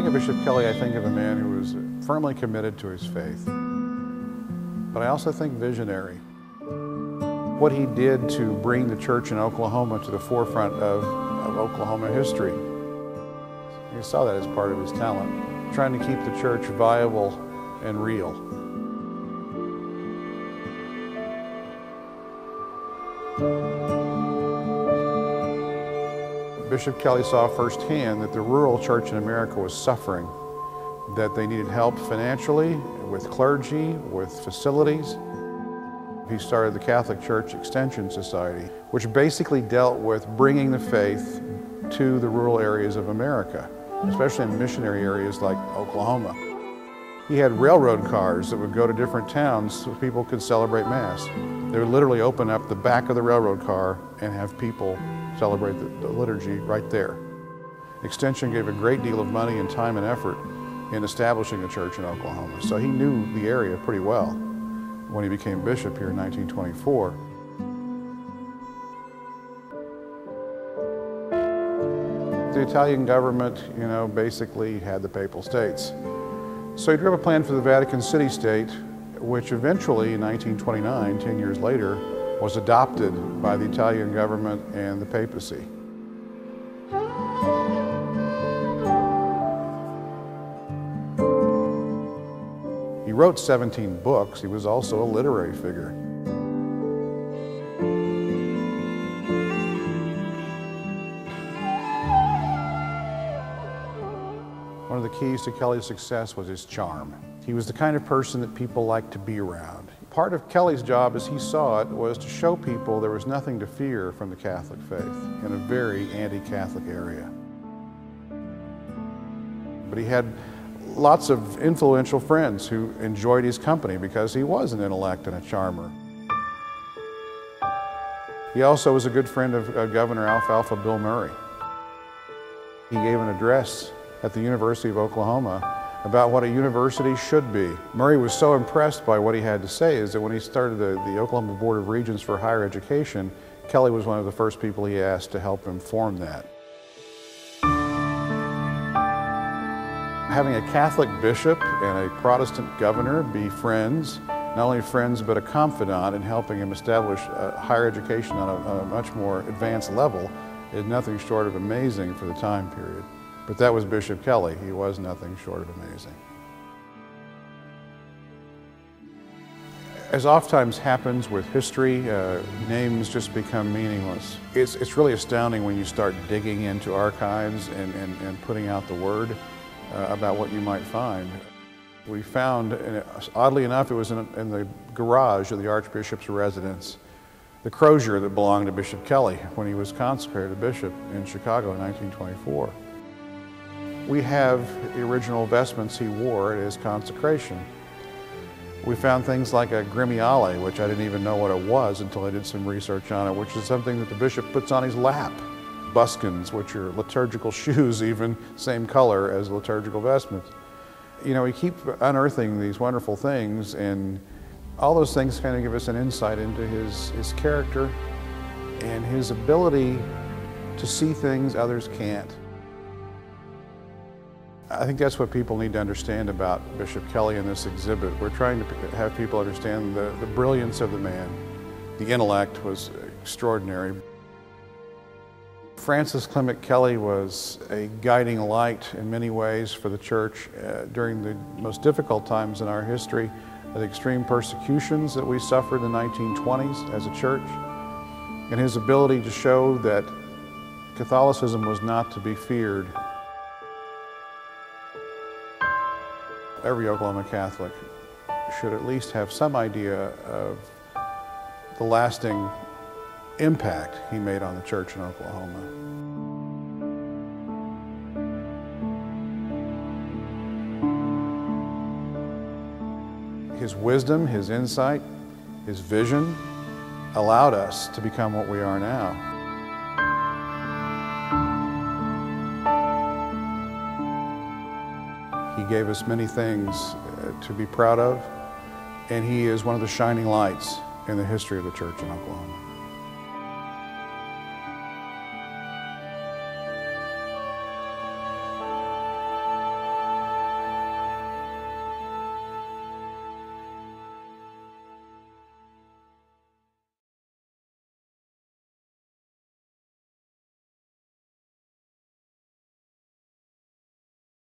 think of Bishop Kelley, I think of a man who was firmly committed to his faith. But I also think visionary. What he did to bring the church in Oklahoma to the forefront of Oklahoma history. You saw that as part of his talent, trying to keep the church viable and real. Bishop Kelley saw firsthand that the rural church in America was suffering, that they needed help financially, with clergy, with facilities. He started the Catholic Church Extension Society, which basically dealt with bringing the faith to the rural areas of America, especially in missionary areas like Oklahoma. He had railroad cars that would go to different towns so people could celebrate Mass. They would literally open up the back of the railroad car and have people celebrate the liturgy right there. Extension gave a great deal of money and time and effort in establishing a church in Oklahoma, so he knew the area pretty well when he became bishop here in 1924. The Italian government, basically had the Papal States. So he drew up a plan for the Vatican City-State, which eventually, in 1929, 10 years later, was adopted by the Italian government and the papacy. He wrote 17 books. He was also a literary figure. One of the keys to Kelley's success was his charm. He was the kind of person that people liked to be around. Part of Kelley's job, as he saw it, was to show people there was nothing to fear from the Catholic faith in a very anti-Catholic area. But he had lots of influential friends who enjoyed his company because he was an intellect and a charmer. He also was a good friend of Governor Alfalfa Bill Murray. He gave an address at the University of Oklahoma about what a university should be. Murray was so impressed by what he had to say is that when he started the Oklahoma Board of Regents for Higher Education, Kelley was one of the first people he asked to help him form that. Having a Catholic bishop and a Protestant governor be friends, not only friends but a confidant in helping him establish higher education on a much more advanced level is nothing short of amazing for the time period. But that was Bishop Kelley. He was nothing short of amazing. As oftentimes happens with history, names just become meaningless. It's really astounding when you start digging into archives and putting out the word about what you might find. We found, oddly enough, it was in the garage of the Archbishop's residence, the crozier that belonged to Bishop Kelley when he was consecrated a bishop in Chicago in 1924. We have the original vestments he wore at his consecration. We found things like a gremiale, which I didn't even know what it was until I did some research on it, which is something that the bishop puts on his lap. Buskins, which are liturgical shoes, even same color as liturgical vestments. We keep unearthing these wonderful things, and all those things kind of give us an insight into his character and his ability to see things others can't. I think that's what people need to understand about Bishop Kelley in this exhibit. We're trying to have people understand the brilliance of the man. The intellect was extraordinary. Francis Clement Kelley was a guiding light in many ways for the church during the most difficult times in our history, the extreme persecutions that we suffered in the 1920s as a church, and his ability to show that Catholicism was not to be feared. Every Oklahoma Catholic should at least have some idea of the lasting impact he made on the church in Oklahoma. His wisdom, his insight, his vision allowed us to become what we are now. He gave us many things to be proud of, and he is one of the shining lights in the history of the church in Oklahoma.